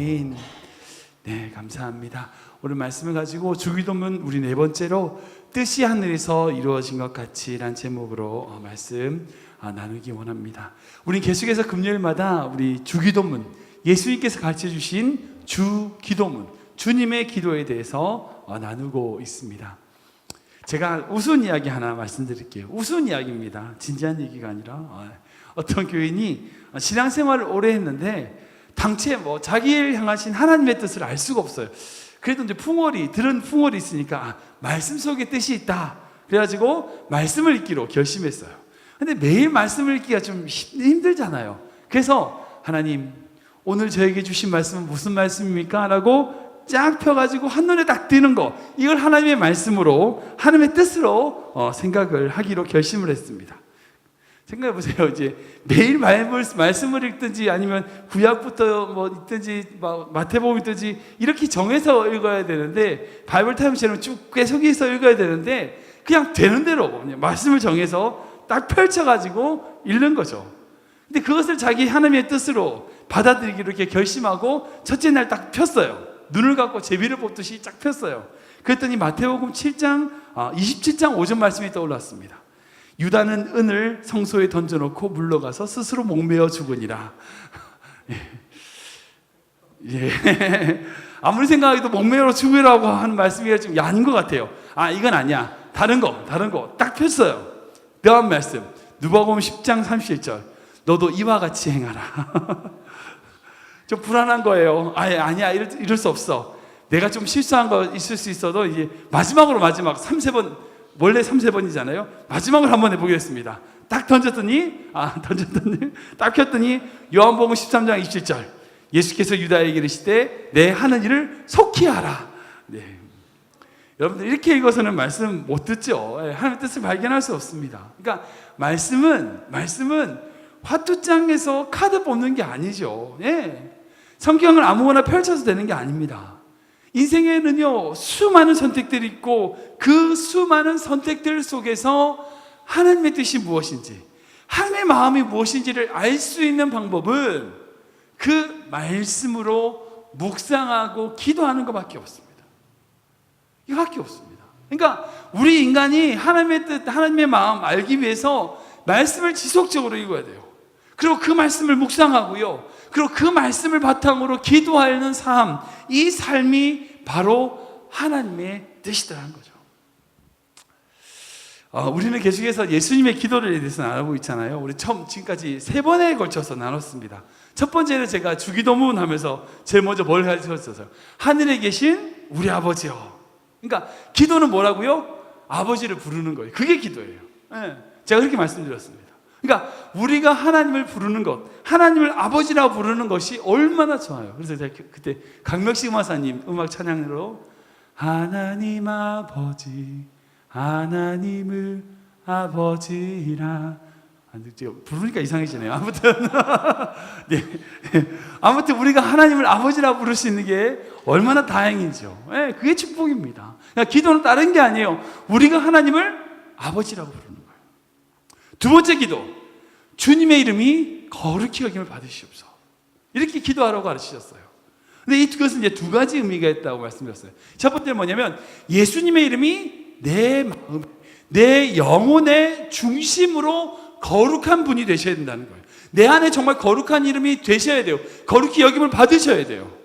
아멘. 네, 감사합니다. 오늘 말씀을 가지고 주기도문 우리 네 번째로 뜻이 하늘에서 이루어진 것 같이 라는 제목으로 말씀 나누기 원합니다. 우리 계속해서 금요일마다 우리 주기도문, 예수님께서 가르쳐 주신 주기도문, 주님의 기도에 대해서 나누고 있습니다. 제가 우스운 이야기 하나 말씀드릴게요. 우스운 이야기입니다. 진지한 얘기가 아니라 어떤 교인이 신앙생활을 오래 했는데 당최 자기를 향하신 하나님의 뜻을 알 수가 없어요. 그래도 이제 들은 풍월이 있으니까 말씀 속에 뜻이 있다. 그래가지고 말씀을 읽기로 결심했어요. 근데 매일 말씀을 읽기가 좀 힘들잖아요. 그래서 하나님, 오늘 저에게 주신 말씀은 무슨 말씀입니까? 라고 쫙 펴가지고 한눈에 딱 띄는 거, 이걸 하나님의 말씀으로, 하나님의 뜻으로 생각을 하기로 결심을 했습니다. 생각해 보세요. 이제 매일 말씀을 읽든지 아니면 구약부터 읽든지 마태복음 읽든지 이렇게 정해서 읽어야 되는데, 바이블 타임처럼 쭉 계속해서 읽어야 되는데 그냥 되는 대로 말씀을 정해서 딱 펼쳐가지고 읽는 거죠. 근데 그것을 자기 하나님의 뜻으로 받아들이기로 이렇게 결심하고 첫째 날 딱 폈어요. 눈을 감고 제비를 뽑듯이 쫙 폈어요. 그랬더니 마태복음 7장 27장 5절 말씀이 떠올랐습니다. 유다는 은을 성소에 던져놓고 물러가서 스스로 목매어 죽으니라. 예. 아무리 생각해도 목매어 죽으라고 하는 말씀이 좀 아닌 것 같아요. 이건 아니야. 다른 거 딱 폈어요. 다음 말씀 누가복음 10장 31절, 너도 이와 같이 행하라. 좀 불안한 거예요. 아니야, 이럴 수 없어. 내가 좀 실수한 거 있을 수 있어도 이제 마지막 3세번, 원래 3세번이잖아요. 마지막으로 한번 해보겠습니다. 딱 던졌더니 딱 폈더니 요한복음 13장 27절, 예수께서 유다에게 이르시되 내 하는 일을 속히 하라. 네. 여러분들 이렇게 읽어서는 말씀 못 듣죠. 하나님의 뜻을 발견할 수 없습니다. 그러니까 말씀은 화투장에서 카드 뽑는 게 아니죠. 예. 성경을 아무거나 펼쳐서 되는 게 아닙니다. 인생에는요, 수많은 선택들이 있고 그 수많은 선택들 속에서 하나님의 뜻이 무엇인지, 하나님의 마음이 무엇인지를 알 수 있는 방법은 그 말씀으로 묵상하고 기도하는 것밖에 없습니다. 이거밖에 없습니다. 그러니까 우리 인간이 하나님의 뜻, 하나님의 마음 알기 위해서 말씀을 지속적으로 읽어야 돼요. 그리고 그 말씀을 묵상하고요, 그리고 그 말씀을 바탕으로 기도하는 삶, 이 삶이 바로 하나님의 뜻이더라는 거죠. 우리는 계속해서 예수님의 기도를 대해서 나누고 있잖아요. 우리 지금까지 3번에 걸쳐서 나눴습니다. 첫 번째는 제가 주기도문 하면서 제일 먼저 뭘 가르쳤어요? 하늘에 계신 우리 아버지요. 그러니까 기도는 뭐라고요? 아버지를 부르는 거예요. 그게 기도예요. 네, 제가 그렇게 말씀드렸습니다. 그러니까 우리가 하나님을 부르는 것, 하나님을 아버지라고 부르는 것이 얼마나 좋아요. 그래서 제가 그때 강명식 음악사님 음악 찬양으로 하나님 아버지, 하나님을 아버지라, 부르니까 이상해지네요. 아무튼 네. 아무튼 우리가 하나님을 아버지라고 부를 수 있는 게 얼마나 다행이죠. 네, 그게 축복입니다. 그러니까 기도는 다른 게 아니에요. 우리가 하나님을 아버지라고 부르는 거예요. 두 번째 기도, 주님의 이름이 거룩히 여김을 받으시옵소서. 이렇게 기도하라고 가르치셨어요. 근데 이것은 이제 두 가지 의미가 있다고 말씀드렸어요. 첫 번째는 뭐냐면 예수님의 이름이 내 마음, 내 영혼의 중심으로 거룩한 분이 되셔야 된다는 거예요. 내 안에 정말 거룩한 이름이 되셔야 돼요. 거룩히 여김을 받으셔야 돼요.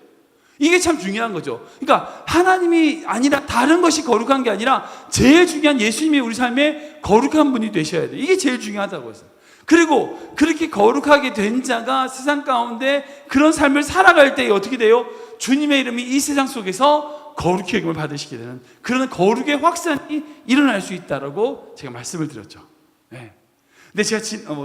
이게 참 중요한 거죠. 그러니까 하나님이 아니라 다른 것이 거룩한 게 아니라 제일 중요한 예수님이 우리 삶에 거룩한 분이 되셔야 돼요. 이게 제일 중요하다고 했어요. 그리고 그렇게 거룩하게 된 자가 세상 가운데 그런 삶을 살아갈 때 어떻게 돼요? 주님의 이름이 이 세상 속에서 거룩히 여김을 받으시게 되는 그런 거룩의 확산이 일어날 수 있다라고 제가 말씀을 드렸죠. 네. 근데 제가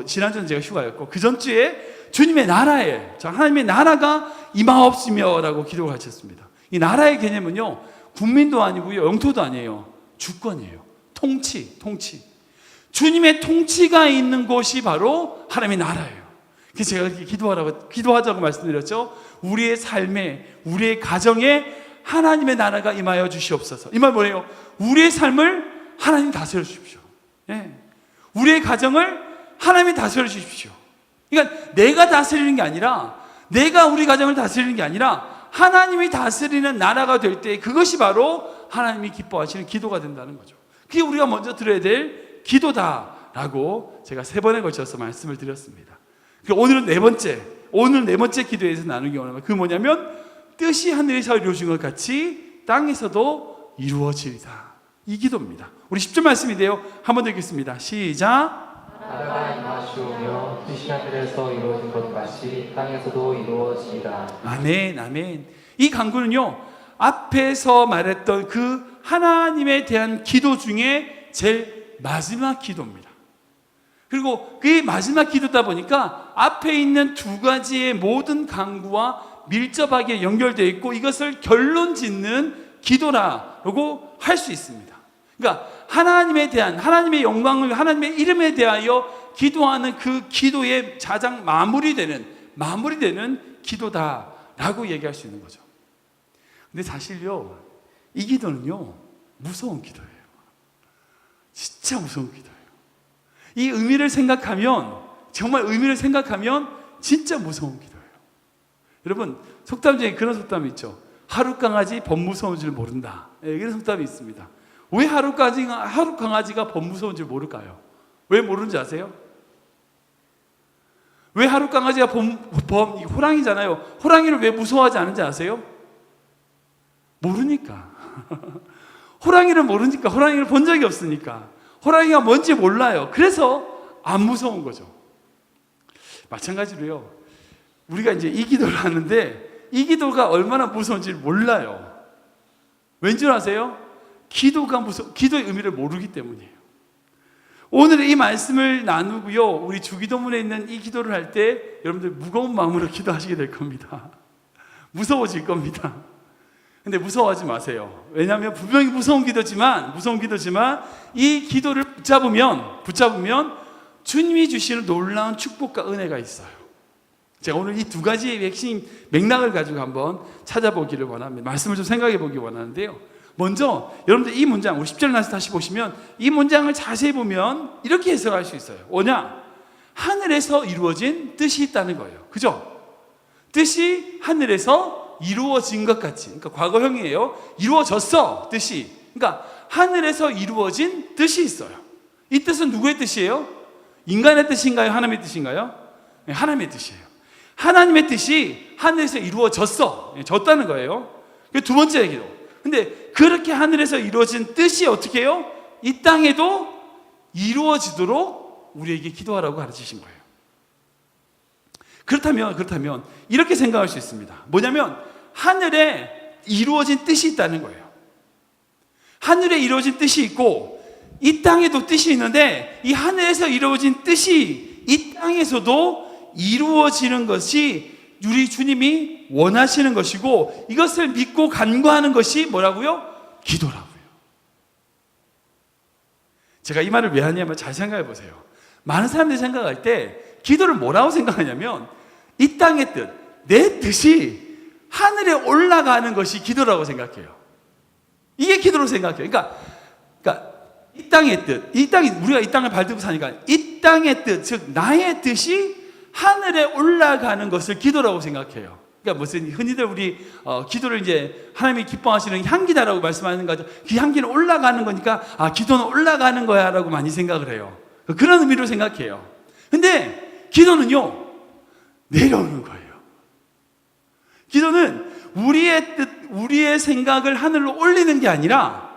지난주는 제가 휴가였고 그 전주에 주님의 나라에, 하나님의 나라가 임하옵시며 라고 기도를 가르쳤습니다. 이 나라의 개념은요, 국민도 아니고요, 영토도 아니에요. 주권이에요. 통치. 주님의 통치가 있는 곳이 바로 하나님의 나라예요. 그래서 제가 이렇게 기도하자고 말씀드렸죠. 우리의 삶에, 우리의 가정에 하나님의 나라가 임하여 주시옵소서. 이 말 뭐예요? 우리의 삶을 하나님 다스려 주십시오. 네. 우리의 가정을 하나님이 다스려 주십시오. 그러니까 내가 다스리는 게 아니라, 내가 우리 가정을 다스리는 게 아니라 하나님이 다스리는 나라가 될 때 그것이 바로 하나님이 기뻐하시는 기도가 된다는 거죠. 그게 우리가 먼저 들어야 될 기도다라고 제가 3번에 걸쳐서 말씀을 드렸습니다. 오늘 네 번째 기도에서 나누기 원하는 그 뭐냐면 뜻이 하늘에서 이루어진 것 같이 땅에서도 이루어지리다. 이 기도입니다. 우리 10절 말씀인데요. 한 번 더 읽겠습니다. 시작. 나라가 임하시오며 뜻이 하늘에서 이루어진 것 같이 땅에서도 이루어지리다. 아멘, 아멘. 이 간구는요, 앞에서 말했던 그 하나님에 대한 기도 중에 제일 마지막 기도입니다. 그리고 그 마지막 기도다 보니까 앞에 있는 2가지의 모든 간구와 밀접하게 연결되어 있고 이것을 결론 짓는 기도라고 할 수 있습니다. 그러니까 하나님에 대한, 하나님의 영광을, 하나님의 이름에 대하여 기도하는 그 기도의 가장 마무리되는 기도다라고 얘기할 수 있는 거죠. 근데 사실요, 이 기도는요, 무서운 기도예요. 진짜 무서운 기도예요. 이 의미를 생각하면, 정말 의미를 생각하면 진짜 무서운 기도예요. 여러분, 속담 중에 그런 속담이 있죠. 하루 강아지 범 무서운 줄 모른다. 이런 속담이 있습니다. 왜 하루 강아지가 범 무서운 줄 모를까요? 왜 모르는지 아세요? 왜 하루 강아지가 호랑이잖아요. 호랑이를 왜 무서워하지 않은지 아세요? 모르니까. 호랑이를 모르니까. 호랑이를 본 적이 없으니까. 호랑이가 뭔지 몰라요. 그래서 안 무서운 거죠. 마찬가지로요, 우리가 이제 이 기도를 하는데 이 기도가 얼마나 무서운지 몰라요. 왠 줄 아세요? 기도의 의미를 모르기 때문이에요. 오늘 이 말씀을 나누고요, 우리 주기도문에 있는 이 기도를 할 때 여러분들 무거운 마음으로 기도하시게 될 겁니다. 무서워질 겁니다. 근데 무서워하지 마세요. 왜냐하면 분명히 무서운 기도지만 이 기도를 붙잡으면 주님이 주시는 놀라운 축복과 은혜가 있어요. 제가 오늘 이 2가지의 핵심 맥락을 가지고 한번 찾아보기를 원합니다. 말씀을 좀 생각해 보기 원하는데요. 먼저 여러분들 이 문장, 우리 10절 나서 다시 보시면 이 문장을 자세히 보면 이렇게 해석할 수 있어요. 뭐냐? 하늘에서 이루어진 뜻이 있다는 거예요. 그죠? 뜻이 하늘에서 이루어진 것 같이. 그러니까 과거형이에요. 이루어졌어, 뜻이. 그러니까 하늘에서 이루어진 뜻이 있어요. 이 뜻은 누구의 뜻이에요? 인간의 뜻인가요? 하나님의 뜻인가요? 네, 하나님의 뜻이에요. 하나님의 뜻이 하늘에서 이루어졌어. 졌다는 거예요. 그 2번째 기도. 근데 그렇게 하늘에서 이루어진 뜻이 어떻게 해요? 이 땅에도 이루어지도록 우리에게 기도하라고 가르치신 거예요. 그렇다면 이렇게 생각할 수 있습니다. 뭐냐면 하늘에 이루어진 뜻이 있다는 거예요. 하늘에 이루어진 뜻이 있고 이 땅에도 뜻이 있는데 이 하늘에서 이루어진 뜻이 이 땅에서도 이루어지는 것이 우리 주님이 원하시는 것이고 이것을 믿고 간구하는 것이 뭐라고요? 기도라고요. 제가 이 말을 왜 하냐면 잘 생각해 보세요. 많은 사람들이 생각할 때 기도를 뭐라고 생각하냐면 이 땅의 뜻, 내 뜻이 하늘에 올라가는 것이 기도라고 생각해요. 이게 기도로 생각해요. 그러니까 이 땅의 뜻, 우리가 이 땅을 발디고 사니까 이 땅의 뜻, 즉 나의 뜻이 하늘에 올라가는 것을 기도라고 생각해요. 그러니까 무슨 흔히들 우리 기도를 이제 하나님이 기뻐하시는 향기다라고 말씀하는 거죠. 그 향기는 올라가는 거니까 기도는 올라가는 거야라고 많이 생각을 해요. 그런 의미로 생각해요. 근데 기도는요, 내려오는 거예요. 기도는 우리의 뜻, 우리의 생각을 하늘로 올리는 게 아니라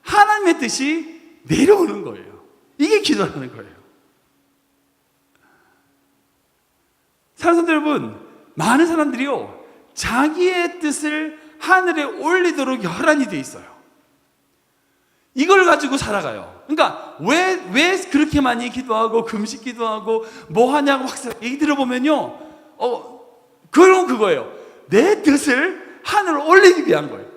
하나님의 뜻이 내려오는 거예요. 이게 기도라는 거예요. 사랑하는 여러분, 많은 사람들이요, 자기의 뜻을 하늘에 올리도록 혈안이 돼 있어요. 이걸 가지고 살아가요. 그러니까 왜 그렇게 많이 기도하고 금식 기도하고 뭐 하냐고 얘기 들어보면요, 그거예요. 내 뜻을 하늘에 올리기 위한 거예요.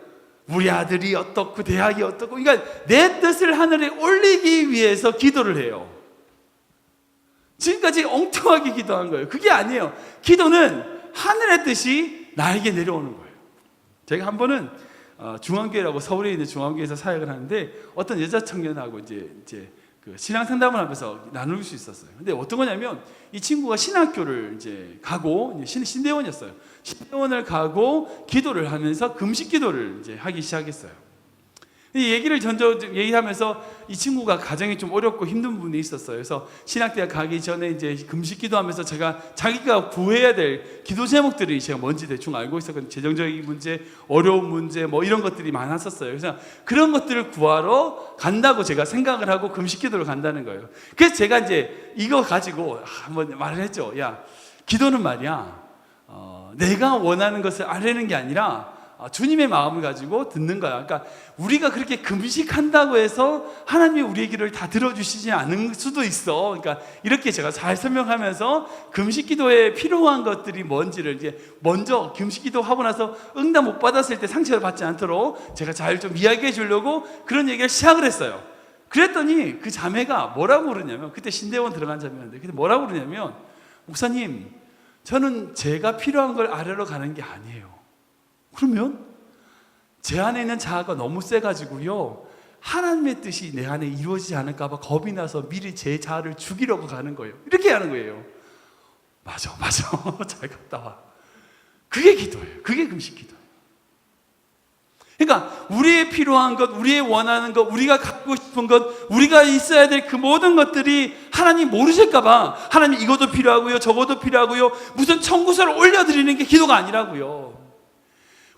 우리 아들이 어떻고 대학이 어떻고, 그러니까 내 뜻을 하늘에 올리기 위해서 기도를 해요. 지금까지 엉뚱하게 기도한 거예요. 그게 아니에요. 기도는 하늘의 뜻이 나에게 내려오는 거예요. 제가 한 번은 중앙교회라고 서울에 있는 중앙교회에서 사역을 하는데 어떤 여자 청년하고 이제 신앙 상담을 하면서 나눌 수 있었어요. 근데 어떤 거냐면 이 친구가 신학교를 이제 가고 신대원이었어요. 신대원을 가고 기도를 하면서 금식 기도를 이제 하기 시작했어요. 이 얘기를 얘기하면서 이 친구가 가정이 좀 어렵고 힘든 부분이 있었어요. 그래서 신학대학 가기 전에 이제 금식 기도하면서 자기가 구해야 될 기도 제목들이 제가 뭔지 대충 알고 있었거든요. 재정적인 문제, 어려운 문제, 뭐 이런 것들이 많았었어요. 그래서 그런 것들을 구하러 간다고 제가 생각을 하고 금식 기도를 간다는 거예요. 그래서 제가 이제 이거 가지고 한번 말을 했죠. 야, 기도는 말이야, 내가 원하는 것을 아뢰는 게 아니라 주님의 마음을 가지고 듣는 거야. 그러니까 우리가 그렇게 금식한다고 해서 하나님이 우리의 기도를 다 들어주시지 않을 수도 있어. 그러니까 이렇게 제가 잘 설명하면서 금식 기도에 필요한 것들이 뭔지를 이제 먼저 금식 기도하고 나서 응답 못 받았을 때 상처를 받지 않도록 제가 잘 좀 이야기해 주려고 그런 얘기를 시작을 했어요. 그랬더니 그 자매가 뭐라고 그러냐면, 그때 신대원 들어간 자매였는데 그때 뭐라고 그러냐면, 목사님, 저는 제가 필요한 걸 아래로 가는 게 아니에요. 그러면 제 안에 있는 자아가 너무 세가지고요, 하나님의 뜻이 내 안에 이루어지지 않을까 봐 겁이 나서 미리 제 자아를 죽이려고 가는 거예요. 이렇게 하는 거예요. 맞아 잘 갔다 와. 그게 기도예요. 그게 금식 기도예요. 그러니까 우리의 필요한 것, 우리의 원하는 것, 우리가 갖고 싶은 것, 우리가 있어야 될 그 모든 것들이 하나님 모르실까 봐 하나님 이것도 필요하고요, 저것도 필요하고요, 무슨 청구서를 올려드리는 게 기도가 아니라고요.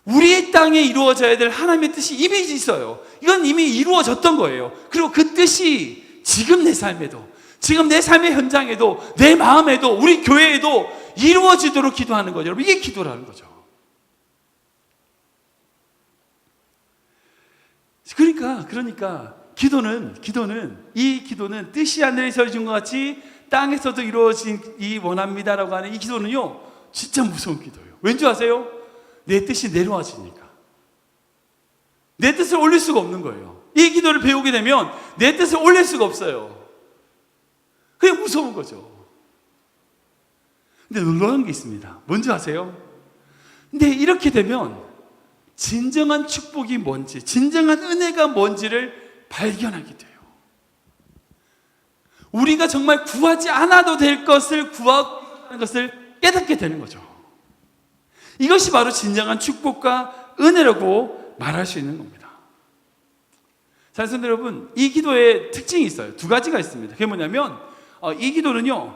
우리 땅에 이루어져야 될 하나님의 뜻이 이미 있어요. 이건 이미 이루어졌던 거예요. 그리고 그 뜻이 지금 내 삶에도, 지금 내 삶의 현장에도, 내 마음에도, 우리 교회에도 이루어지도록 기도하는 거죠. 여러분, 이게 기도라는 거죠. 그러니까 이 기도는 뜻이 하늘에서 이루어진 것 같이 땅에서도 이루어진 이 원합니다라고 하는 이 기도는요, 진짜 무서운 기도예요. 왠지 아세요? 내 뜻이 내려와지니까. 내 뜻을 올릴 수가 없는 거예요. 이 기도를 배우게 되면 내 뜻을 올릴 수가 없어요. 그게 무서운 거죠. 근데 놀라운 게 있습니다. 뭔지 아세요? 근데 이렇게 되면 진정한 축복이 뭔지, 진정한 은혜가 뭔지를 발견하게 돼요. 우리가 정말 구하지 않아도 될 것을 구하고 있다는 것을 깨닫게 되는 거죠. 이것이 바로 진정한 축복과 은혜라고 말할 수 있는 겁니다. 사랑하는 여러분, 이 기도의 특징이 있어요. 두 가지가 있습니다. 그게 뭐냐면 이 기도는요,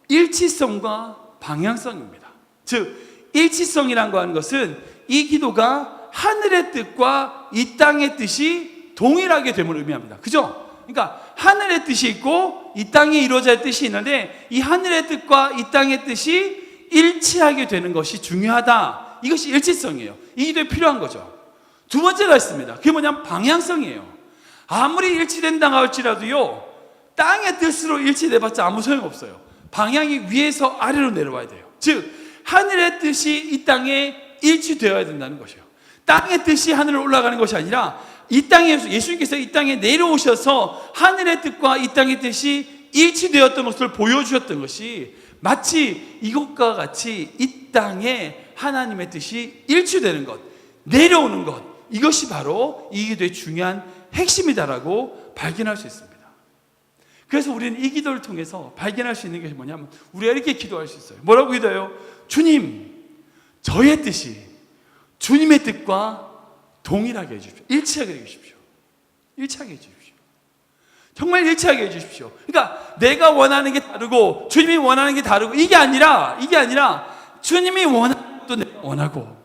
일치성과 방향성입니다. 즉, 일치성이라는 거 하는 것은 이 기도가 하늘의 뜻과 이 땅의 뜻이 동일하게 됨을 의미합니다. 그죠? 그러니까 하늘의 뜻이 있고 이 땅에 이루어져야 할 뜻이 있는데, 이 하늘의 뜻과 이 땅의 뜻이 일치하게 되는 것이 중요하다. 이것이 일치성이에요. 이 기도에 필요한 거죠. 두 번째가 있습니다. 그게 뭐냐면 방향성이에요. 아무리 일치된다고 할지라도요, 땅의 뜻으로 일치돼봤자 아무 소용없어요. 방향이 위에서 아래로 내려와야 돼요. 즉, 하늘의 뜻이 이 땅에 일치되어야 된다는 것이에요. 땅의 뜻이 하늘로 올라가는 것이 아니라 이 땅에, 예수님께서 이 땅에 내려오셔서 하늘의 뜻과 이 땅의 뜻이 일치되었던 것을 보여주셨던 것이 마치 이것과 같이 이 땅에 하나님의 뜻이 일치되는 것, 내려오는 것, 이것이 바로 이 기도의 중요한 핵심이다라고 발견할 수 있습니다. 그래서 우리는 이 기도를 통해서 발견할 수 있는 것이 뭐냐면, 우리가 이렇게 기도할 수 있어요. 뭐라고 기도해요? 주님, 저의 뜻이 주님의 뜻과 동일하게 해주십시오. 일치하게 해주십시오. 일치하게 해주십시오. 정말 일치하게 해주십시오. 그러니까 내가 원하는 게 다르고 주님이 원하는 게 다르고, 이게 아니라 주님이 원하는 것도 내가 원하고,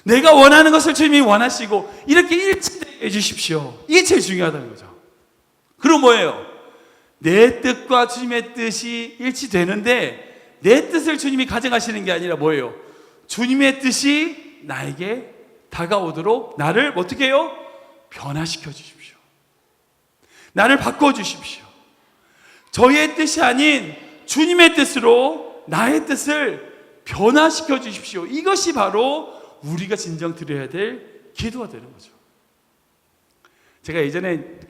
내가 원하는 것을 주님이 원하시고, 이렇게 일치되게 해주십시오. 이게 제일 중요하다는 거죠. 그럼 뭐예요? 내 뜻과 주님의 뜻이 일치되는데, 내 뜻을 주님이 가져가시는 게 아니라 뭐예요? 주님의 뜻이 나에게 다가오도록 나를 어떻게 해요? 변화시켜 주십시오. 나를 바꿔주십시오. 저의 뜻이 아닌 주님의 뜻으로 나의 뜻을 변화시켜 주십시오. 이것이 바로 우리가 진정 드려야 될 기도가 되는 거죠. 제가 예전에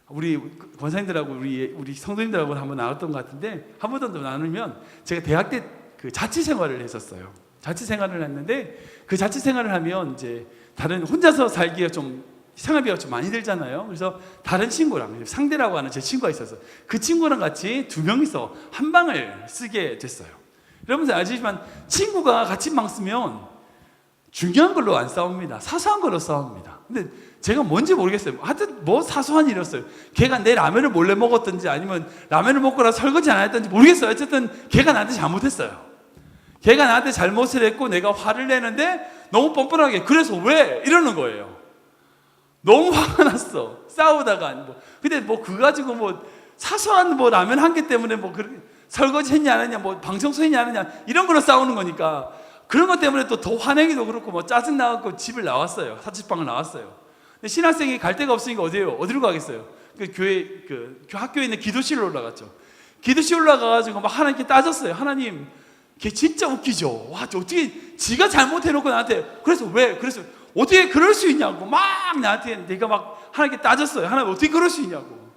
우리 권사님들하고 우리 성도님들하고 한번 나눴던 것 같은데, 한 번 더 나누면, 제가 대학 때 그 자취 생활을 했었어요. 자취 생활을 했는데, 그 자취 생활을 하면 이제 다른 혼자서 살기가 좀 생활비가 좀 많이 들잖아요. 그래서 다른 친구랑, 상대라고 하는 제 친구가 있어서 그 친구랑 같이 두 명이서 한 방을 쓰게 됐어요. 여러분들 아시지만 친구가 같이 방 쓰면 중요한 걸로 안 싸웁니다. 사소한 걸로 싸웁니다. 근데 제가 뭔지 모르겠어요. 하여튼 뭐 사소한 일이었어요. 걔가 내 라면을 몰래 먹었든지 아니면 라면을 먹거나 설거지 안 했든지 모르겠어요. 어쨌든 걔가 나한테 잘못했어요. 걔가 나한테 잘못을 했고 내가 화를 내는데 너무 뻔뻔하게 그래서 왜? 이러는 거예요. 너무 화가 났어. 싸우다가 뭐. 근데 뭐 그거 가지고 뭐 사소한 뭐 라면 한 개 때문에 뭐 설거지 했냐 안 했냐 뭐 방청소 했냐 안 했냐 이런 걸로 싸우는 거니까 그런 것 때문에 또 더 화내기도 그렇고 뭐 짜증 나갖고 집을 나왔어요. 사치방을 나왔어요. 근데 신학생이 갈 데가 없으니까 어디로 가겠어요? 그 학교에 있는 기도실로 올라갔죠. 기도실 올라가가지고 막 하나님께 따졌어요. 하나님, 걔 진짜 웃기죠. 와, 어떻게 지가 잘못해놓고 나한테 그래서 왜? 그래서 어떻게 그럴 수 있냐고 막 나한테 내가 막 하나님께 따졌어요. 하나님 어떻게 그럴 수 있냐고.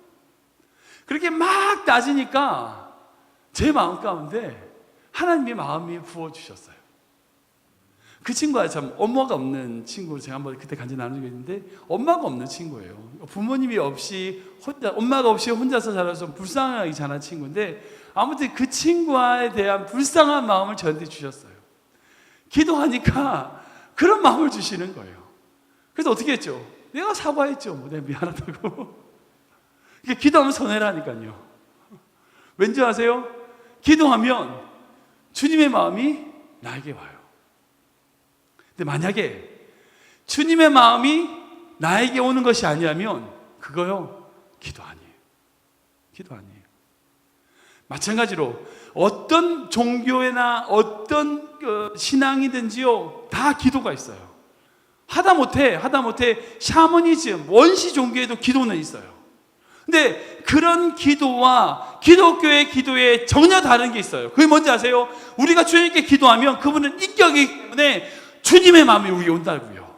그렇게 막 따지니까 제 마음 가운데 하나님의 마음이 부어주셨어요. 그 친구가 참 엄마가 없는 친구, 제가 한번 그때 간증 나누고 있는데 엄마가 없는 친구예요. 부모님이 없이 엄마가 없이 혼자서 자라서 불쌍하게 자란 친구인데 아무튼 그 친구에 대한 불쌍한 마음을 저한테 주셨어요. 기도하니까 그런 마음을 주시는 거예요. 그래서 어떻게 했죠? 내가 사과했죠. 뭐 내가 미안하다고. 이게 기도하면 손해라니까요. 왠지 아세요? 기도하면 주님의 마음이 나에게 와요. 근데 만약에 주님의 마음이 나에게 오는 것이 아니라면 그거요, 기도 아니에요. 기도 아니에요. 마찬가지로 어떤 종교나 어떤 신앙이든지요, 다 기도가 있어요. 하다못해 샤머니즘, 원시 종교에도 기도는 있어요. 근데 그런 기도와 기독교의 기도에 전혀 다른 게 있어요. 그게 뭔지 아세요? 우리가 주님께 기도하면 그분은 인격이기 때문에 주님의 마음이 우리에 온다고요.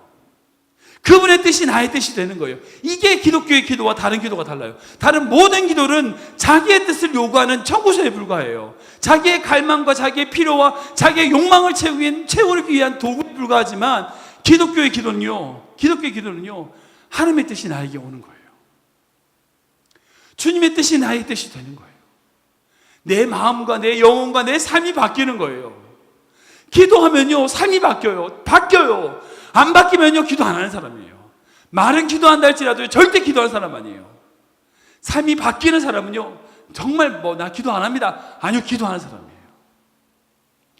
그분의 뜻이 나의 뜻이 되는 거예요. 이게 기독교의 기도와 다른 기도가 달라요. 다른 모든 기도는 자기의 뜻을 요구하는 청구서에 불과해요. 자기의 갈망과 자기의 필요와 자기의 욕망을 채우기 위한 도구에 불과하지만 기독교의 기도는요, 하나님의 뜻이 나에게 오는 거예요. 주님의 뜻이 나의 뜻이 되는 거예요. 내 마음과 내 영혼과 내 삶이 바뀌는 거예요. 기도하면요, 삶이 바뀌어요. 안 바뀌면요, 기도 안 하는 사람이에요. 말은 기도한다 할지라도 절대 기도하는 사람 아니에요. 삶이 바뀌는 사람은요, 정말 나 기도 안 합니다. 아니요, 기도하는 사람이에요.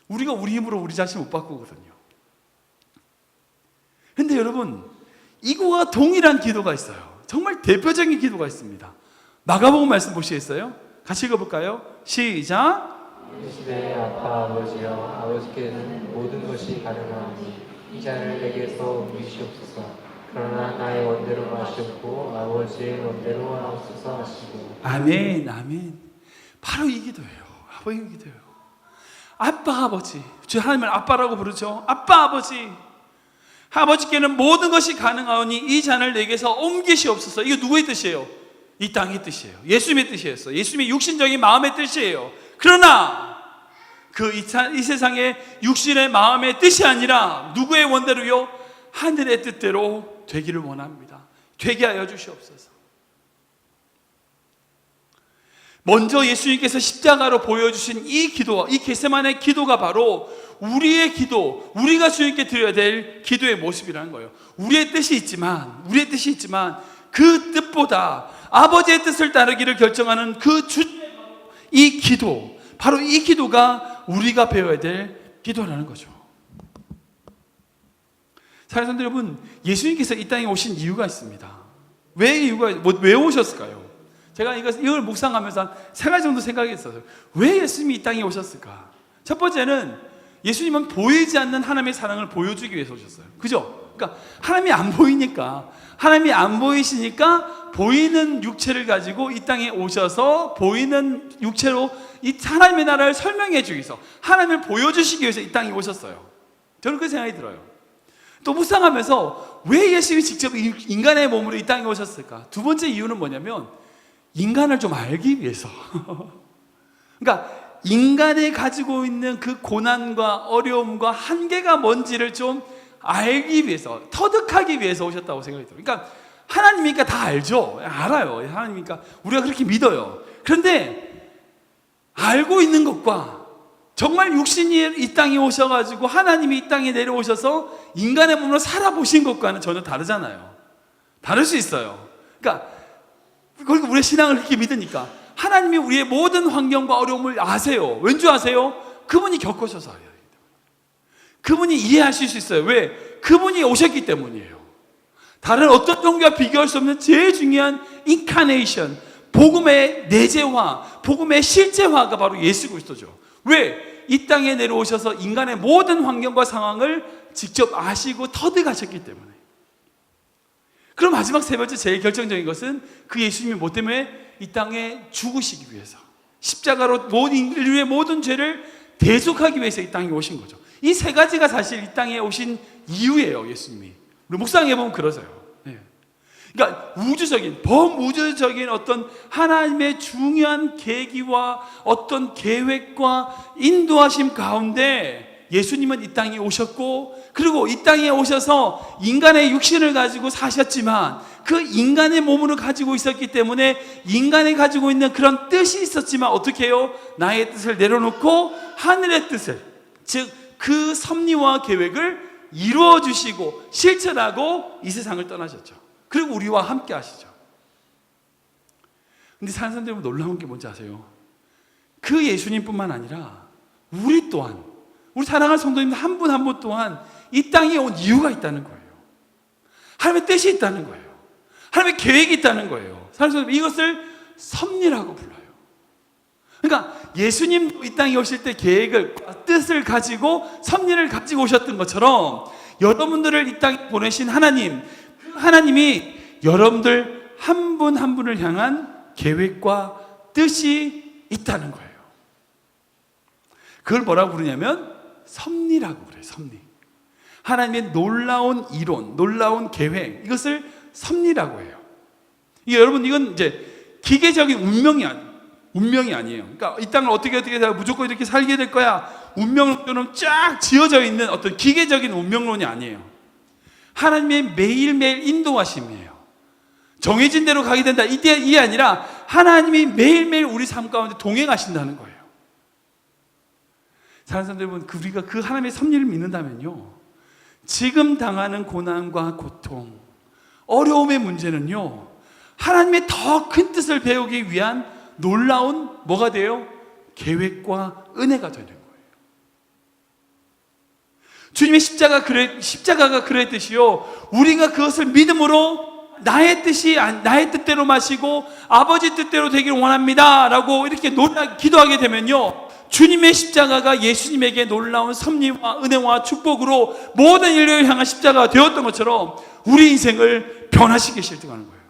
우리가 우리 힘으로 우리 자신 못 바꾸거든요. 근데 여러분, 이거와 동일한 기도가 있어요. 정말 대표적인 기도가 있습니다. 마가복음 말씀 보시겠어요? 같이 읽어볼까요? 시작. 시대의 아빠 아버지여, 아버지께는 모든 것이 가능하니 이 잔을 내게서 옮기시옵소서. 그러나 나의 원대로 마시옵고 아버지의 원대로 하옵소서 하시고. 아멘, 아멘. 바로 이 기도예요. 아버지의 기도예요. 아빠 아버지, 주 하나님을 아빠라고 부르죠. 아빠 아버지, 아버지께는 모든 것이 가능하오니 이 잔을 내게서 옮기시옵소서. 이거 누구의 뜻이에요? 이 땅의 뜻이에요. 예수님의 뜻이었어요. 예수님의 육신적인 마음의 뜻이에요. 그러나 이 세상의 육신의 마음의 뜻이 아니라 누구의 원대로요? 하늘의 뜻대로 되기를 원합니다. 되게 하여 주시옵소서. 먼저 예수님께서 십자가로 보여주신 이 기도, 이 겟세마네 기도가 바로 우리의 기도, 우리가 주님께 드려야 될 기도의 모습이라는 거예요. 우리의 뜻이 있지만 그 뜻보다 아버지의 뜻을 따르기를 결정하는 이 기도, 바로 이 기도가 우리가 배워야 될 기도라는 거죠. 사랑하는 성도 여러분, 예수님께서 이 땅에 오신 이유가 있습니다. 왜 오셨을까요? 제가 이걸 묵상하면서 한 3가지 정도 생각했어요. 왜 예수님이 이 땅에 오셨을까? 첫 번째는 예수님은 보이지 않는 하나님의 사랑을 보여주기 위해서 오셨어요. 그죠? 그러니까 하나님이 안 보이시니까 보이는 육체를 가지고 이 땅에 오셔서 보이는 육체로 이 하나님의 나라를 설명해 주기 위해서, 하나님을 보여주시기 위해서 이 땅에 오셨어요. 저는 그 생각이 들어요. 또 묵상하면서 왜 예수님이 직접 인간의 몸으로 이 땅에 오셨을까? 두 번째 이유는 뭐냐면 인간을 좀 알기 위해서. 그러니까 인간이 가지고 있는 그 고난과 어려움과 한계가 뭔지를 좀 알기 위해서, 터득하기 위해서 오셨다고 생각이 들어요. 그러니까 하나님이니까 다 알죠. 알아요. 하나님이니까 우리가 그렇게 믿어요. 그런데 알고 있는 것과 정말 육신이 이 땅에 오셔가지고 하나님이 이 땅에 내려오셔서 인간의 몸으로 살아보신 것과는 전혀 다르잖아요. 다를 수 있어요. 그러니까 우리의 신앙을 그렇게 믿으니까 하나님이 우리의 모든 환경과 어려움을 아세요. 왠지 아세요? 그분이 겪으셔서 알아요. 그분이 이해하실 수 있어요. 왜? 그분이 오셨기 때문이에요. 다른 어떤 종교와 비교할 수 없는 제일 중요한 인카네이션, 복음의 내재화, 복음의 실제화가 바로 예수 그리스도죠. 왜? 이 땅에 내려오셔서 인간의 모든 환경과 상황을 직접 아시고 터득하셨기 때문에. 그럼 마지막 세 번째 제일 결정적인 것은 그 예수님이 뭐 때문에 이 땅에 죽으시기 위해서, 십자가로 인류의 모든 죄를 대속하기 위해서 이 땅에 오신 거죠. 이 세 가지가 사실 이 땅에 오신 이유예요. 예수님이. 우리 묵상해보면 그러세요. 네. 그러니까 우주적인, 범우주적인 어떤 하나님의 중요한 계기와 어떤 계획과 인도하심 가운데 예수님은 이 땅에 오셨고, 그리고 이 땅에 오셔서 인간의 육신을 가지고 사셨지만 그 인간의 몸으로 가지고 있었기 때문에 인간이 가지고 있는 그런 뜻이 있었지만 어떻게 해요? 나의 뜻을 내려놓고 하늘의 뜻을, 즉 그 섭리와 계획을 이루어 주시고 실천하고 이 세상을 떠나셨죠. 그리고 우리와 함께 하시죠. 근데 사는 사람들은 놀라운 게 뭔지 아세요? 그 예수님뿐만 아니라 우리 또한, 우리 사랑하는 성도님들 한 분 한 분 또한 이 땅에 온 이유가 있다는 거예요. 하나님의 뜻이 있다는 거예요. 하나님의 계획이 있다는 거예요. 사는 사람들 이것을 섭리라고 불러요. 그러니까 예수님 이 땅에 오실 때 계획을, 뜻을 가지고 섭리를 가지고 오셨던 것처럼 여러분들을 이 땅에 보내신 하나님, 하나님이 여러분들 한 분 한 분을 향한 계획과 뜻이 있다는 거예요. 그걸 뭐라고 부르냐면 섭리라고 그래요. 섭리. 하나님의 놀라운 이론, 놀라운 계획, 이것을 섭리라고 해요. 이게 여러분, 이건 이제 기계적인 운명이 아니에요. 그러니까 이 땅을 어떻게 해서 무조건 이렇게 살게 될 거야, 운명론처럼 쫙 지어져 있는 어떤 기계적인 운명론이 아니에요. 하나님의 매일매일 인도하심이에요. 정해진 대로 가게 된다, 이게 아니라 하나님이 매일매일 우리 삶 가운데 동행하신다는 거예요. 사는 사람들 여러분, 우리가 그 하나님의 섭리를 믿는다면요, 지금 당하는 고난과 고통, 어려움의 문제는요, 하나님의 더 큰 뜻을 배우기 위한 놀라운 뭐가 돼요? 계획과 은혜가 되는 거예요. 주님의 십자가가 그랬듯이요, 우리가 그것을 믿음으로 나의 뜻대로 마시고 아버지 뜻대로 되기를 원합니다 라고 이렇게 기도하게 되면요, 주님의 십자가가 예수님에게 놀라운 섭리와 은혜와 축복으로 모든 인류를 향한 십자가가 되었던 것처럼 우리 인생을 변화시키기 시작하는 거예요.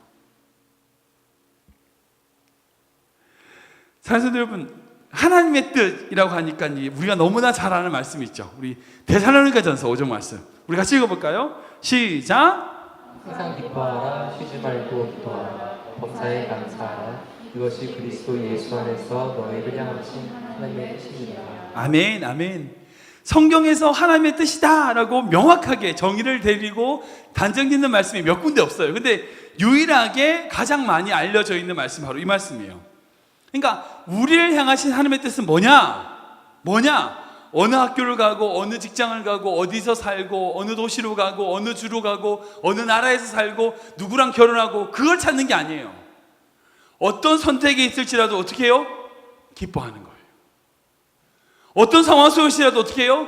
사실 여러분, 하나님의 뜻이라고 하니까 우리가 너무나 잘 아는 말씀이 있죠. 우리 데살로니가전서 5장 말씀, 우리 같이 읽어볼까요? 시작. 항상 기뻐하라, 쉬지 말고 기도하라, 범사에 감사하라. 이것이 그리스도 예수 안에서 너희를 향하신 하나님의 뜻이니라. 아멘, 아멘. 성경에서 하나님의 뜻이다 라고 명확하게 정의를 내리고 단정짓는 말씀이 몇 군데 없어요. 근데 유일하게 가장 많이 알려져 있는 말씀이 바로 이 말씀이에요. 그러니까 우리를 향하신 하나님의 뜻은 뭐냐? 어느 학교를 가고, 어느 직장을 가고, 어디서 살고, 어느 도시로 가고, 어느 주로 가고, 어느 나라에서 살고, 누구랑 결혼하고, 그걸 찾는 게 아니에요. 어떤 선택이 있을지라도 어떻게 해요? 기뻐하는 거예요. 어떤 상황 속일지라도 어떻게 해요?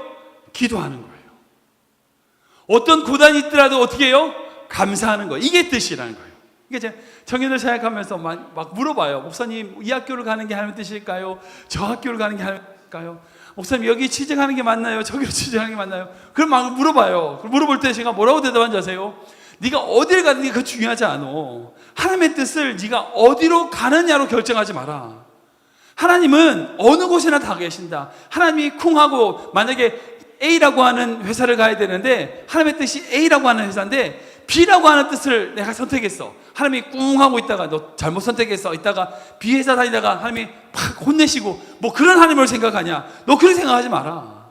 기도하는 거예요. 어떤 고난이 있더라도 어떻게 해요? 감사하는 거예요. 이게 뜻이라는 거예요. 이게 제가 청년들 생각하면서 막 물어봐요. 목사님, 이 학교를 가는 게 하나님의 뜻일까요? 저 학교를 가는 게 하나님의 뜻일까요? 목사님, 여기 취직하는 게 맞나요? 저기로 취직하는 게 맞나요? 그럼 막 물어봐요. 물어볼 때 제가 뭐라고 대답하는지 아세요? 네가 어딜 가는 게 그거 중요하지 않아. 하나님의 뜻을 네가 어디로 가느냐로 결정하지 마라. 하나님은 어느 곳에나 다 계신다. 하나님이 쿵하고 만약에 A라고 하는 회사를 가야 되는데 하나님의 뜻이 A라고 하는 회사인데 B라고 하는 뜻을 내가 선택했어. 하나님이 꿍 하고 있다가 너 잘못 선택했어. 있다가 B 회사 다니다가 하나님이 팍 혼내시고 뭐 그런 하나님을 생각하냐? 너 그렇게 생각하지 마라.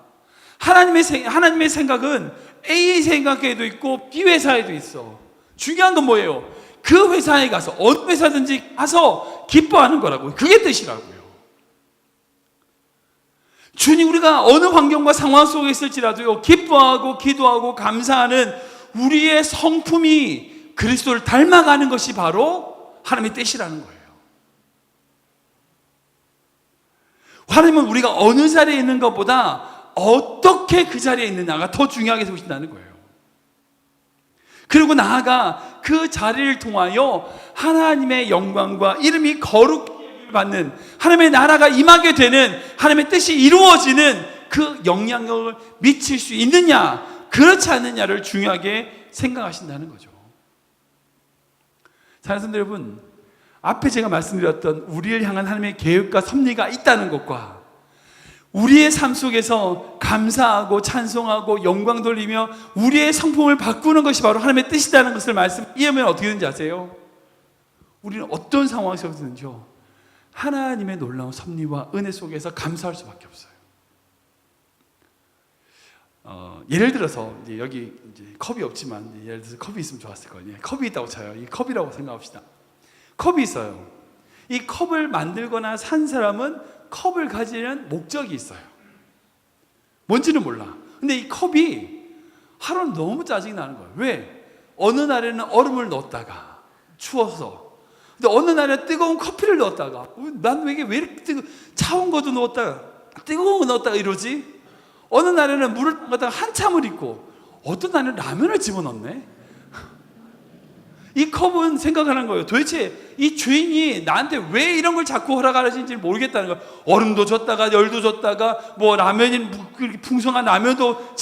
하나님의 생각은 A 생각에도 있고 B 회사에도 있어. 중요한 건 뭐예요? 그 회사에 가서 어느 회사든지 가서 기뻐하는 거라고요. 그게 뜻이라고요. 주님, 우리가 어느 환경과 상황 속에 있을지라도요, 기뻐하고 기도하고 감사하는 우리의 성품이 그리스도를 닮아가는 것이 바로 하나님의 뜻이라는 거예요. 하나님은 우리가 어느 자리에 있는 것보다 어떻게 그 자리에 있느냐가 더 중요하게 보신다는 거예요. 그리고 나아가 그 자리를 통하여 하나님의 영광과 이름이 거룩히 받는, 하나님의 나라가 임하게 되는, 하나님의 뜻이 이루어지는 그 영향력을 미칠 수 있느냐, 그렇지 않느냐를 중요하게 생각하신다는 거죠. 사랑하는 성도 여러분, 앞에 제가 말씀드렸던 우리를 향한 하나님의 계획과 섭리가 있다는 것과 우리의 삶 속에서 감사하고 찬송하고 영광 돌리며 우리의 성품을 바꾸는 것이 바로 하나님의 뜻이라는 것을 이해하면 어떻게 되는지 아세요? 우리는 어떤 상황 속에서든지요, 하나님의 놀라운 섭리와 은혜 속에서 감사할 수밖에 없어요. 예를 들어서 여기 이제 컵이 없지만 예를 들어서 컵이 있으면 좋았을 거예요. 컵이 있다고 쳐요. 이 컵이라고 생각합시다. 컵이 있어요. 이 컵을 만들거나 산 사람은 컵을 가지는 목적이 있어요. 뭔지는 몰라. 근데 이 컵이 하루는 너무 짜증이 나는 거예요. 왜? 어느 날에는 얼음을 넣었다가 추워서, 근데 어느 날에 뜨거운 커피를 넣었다가, 난 왜 이렇게 차운 것도 넣었다가 뜨거운 거 넣었다가 이러지? 어느 날에는 물을 갖다가 한참을 있고, 어떤 날에는 라면을 집어넣네. 이 컵은 생각하는 거예요. 도대체 이 주인이 나한테 왜 이런 걸 자꾸 허락하시는지 모르겠다는 거예요. 얼음도 줬다가 열도 줬다가 뭐 라면이 그렇게 풍성한 라면도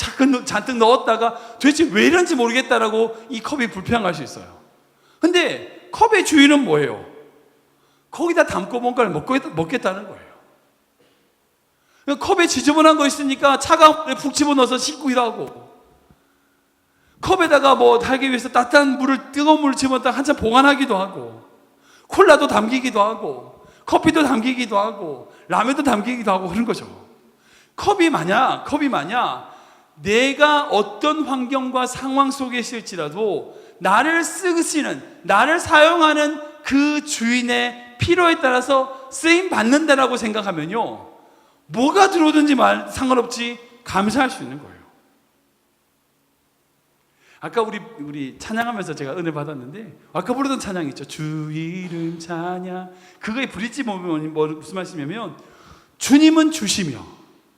잔뜩 넣었다가 도대체 왜 이런지 모르겠다라고 이 컵이 불평할 수 있어요. 근데 컵의 주인은 뭐예요? 거기다 담고 뭔가를 먹겠다는 거예요. 컵에 지저분한 거 있으니까 차가운 물에 푹 집어넣어서 씻고 일하고, 컵에다가 뭐 달기 위해서 따뜻한 물을, 뜨거운 물을 집어넣다가 한참 보관하기도 하고, 콜라도 담기기도 하고, 커피도 담기기도 하고, 라면도 담기기도 하고 그런 거죠. 컵이 만약 내가 어떤 환경과 상황 속에 있을지라도 나를 쓰시는, 나를 사용하는 그 주인의 필요에 따라서 쓰임 받는다라고 생각하면요, 뭐가 들어오든지 상관없이 감사할 수 있는 거예요. 아까 우리 찬양하면서 제가 은혜 받았는데, 아까 부르던 찬양 있죠. 주 이름 찬양. 그거의 브릿지 보면 무슨 말씀이냐면, 주님은 주시며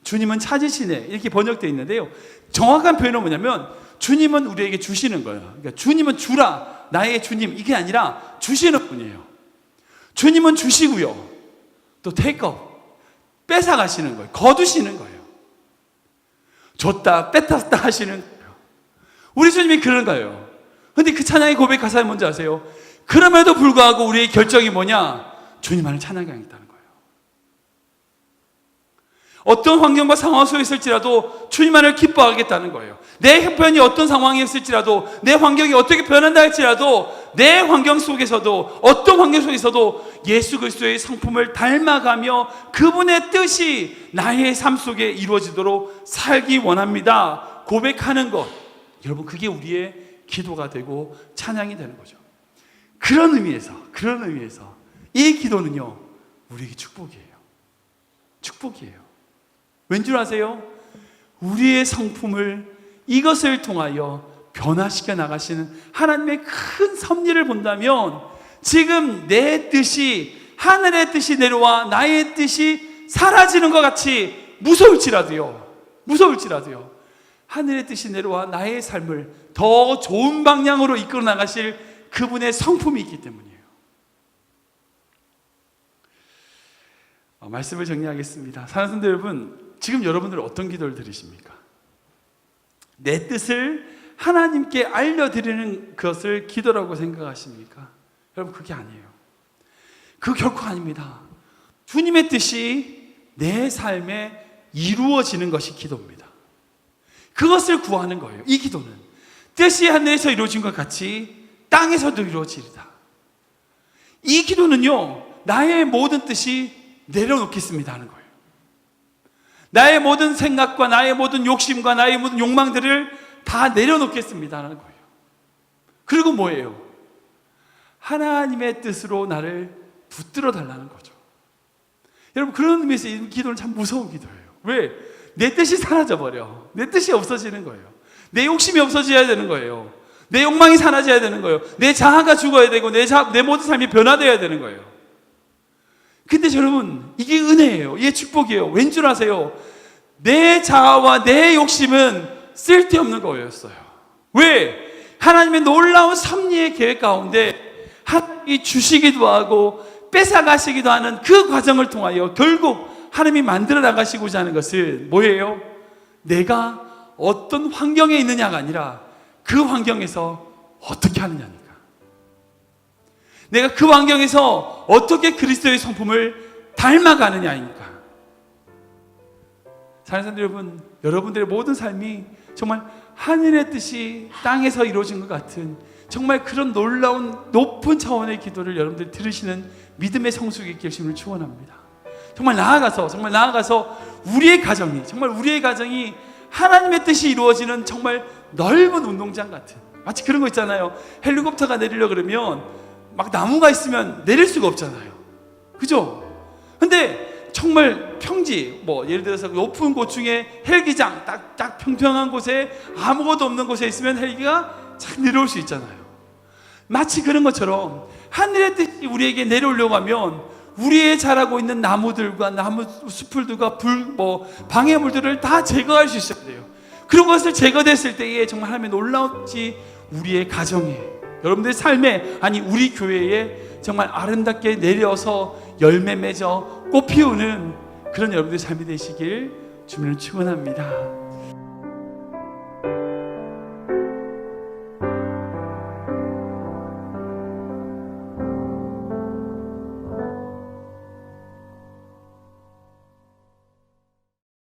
주님은 찾으시네, 이렇게 번역되어 있는데요, 정확한 표현은 뭐냐면 주님은 우리에게 주시는 거예요. 그러니까 주님은 주라, 나의 주님, 이게 아니라 주시는 분이에요. 주님은 주시고요, 또 take up, 뺏어가시는 거예요. 거두시는 거예요. 줬다 뺏었다 하시는 거예요. 우리 주님이 그런 거예요. 근데 그 찬양의 고백 가사는 뭔지 아세요? 그럼에도 불구하고 우리의 결정이 뭐냐? 주님 안에 찬양하겠다는 거예요. 어떤 환경과 상황 속에 있을지라도 주님 안을 기뻐하겠다는 거예요. 내 형편이 어떤 상황이 있을지라도, 내 환경이 어떻게 변한다 할지라도, 내 환경 속에서도, 어떤 환경 속에서도 예수 그리스도의 성품을 닮아가며 그분의 뜻이 나의 삶 속에 이루어지도록 살기 원합니다, 고백하는 것, 여러분, 그게 우리의 기도가 되고 찬양이 되는 거죠. 그런 의미에서 이 기도는요, 우리에게 축복이에요. 축복이에요. 왠 줄 아세요? 우리의 성품을, 이것을 통하여 변화시켜 나가시는 하나님의 큰 섭리를 본다면, 지금 내 뜻이, 하늘의 뜻이 내려와 나의 뜻이 사라지는 것 같이 무서울지라도요, 하늘의 뜻이 내려와 나의 삶을 더 좋은 방향으로 이끌어 나가실 그분의 성품이 있기 때문이에요. 말씀을 정리하겠습니다. 사랑하는 성도 여러분, 지금 여러분들 어떤 기도를 드리십니까? 내 뜻을 하나님께 알려드리는 것을 기도라고 생각하십니까? 여러분, 그게 아니에요. 그 결코 아닙니다. 주님의 뜻이 내 삶에 이루어지는 것이 기도입니다. 그것을 구하는 거예요. 이 기도는 뜻이 하늘에서 이루어진 것 같이 땅에서도 이루어지리다. 이 기도는요, 나의 모든 뜻이 내려놓겠습니다 하는 거예요. 나의 모든 생각과 나의 모든 욕심과 나의 모든 욕망들을 다 내려놓겠습니다 하는 거예요. 그리고 뭐예요? 하나님의 뜻으로 나를 붙들어 달라는 거죠. 여러분, 그런 의미에서 이 기도는 참 무서운 기도예요. 왜? 내 뜻이 사라져버려. 내 뜻이 없어지는 거예요. 내 욕심이 없어져야 되는 거예요. 내 욕망이 사라져야 되는 거예요. 내 자아가 죽어야 되고 내 모든 삶이 변화되어야 되는 거예요. 근데 여러분, 이게 은혜예요. 이게 축복이에요. 왠 줄 아세요? 내 자아와 내 욕심은 쓸데없는 거였어요. 왜? 하나님의 놀라운 섭리의 계획 가운데 하나님이 주시기도 하고 뺏어가시기도 하는 그 과정을 통하여 결국 하나님이 만들어 나가시고자 하는 것은 뭐예요? 내가 어떤 환경에 있느냐가 아니라 그 환경에서 어떻게 하느냐니까. 내가 그 환경에서 어떻게 그리스도의 성품을 닮아가느냐니까. 사랑하는 사람들 여러분, 여러분들의 모든 삶이 정말 하늘의 뜻이 땅에서 이루어진 것 같은 정말 그런 놀라운 높은 차원의 기도를 여러분들이 들으시는 믿음의 성숙의 결심을 축원합니다. 정말 나아가서 우리의 가정이 하나님의 뜻이 이루어지는 정말 넓은 운동장 같은, 마치 그런 거 있잖아요. 헬리콥터가 내리려 그러면 막 나무가 있으면 내릴 수가 없잖아요. 그죠? 근데 정말 평지, 예를 들어서 높은 곳 중에 헬기장 딱 평평한 곳에 아무것도 없는 곳에 있으면 헬기가 착 내려올 수 있잖아요. 마치 그런 것처럼 하늘의 뜻이 우리에게 내려오려고 하면 우리의 자라고 있는 나무들과 나무 숲들과 방해물들을 다 제거할 수 있어야 돼요. 그런 것을 제거됐을 때에 정말 하나님의 놀라운 뜻이 우리의 가정에, 여러분들의 삶에, 아니 우리 교회에 정말 아름답게 내려서 열매 맺어 꽃 피우는 그런 여러분들의 삶이 되시길 주님을 축원합니다.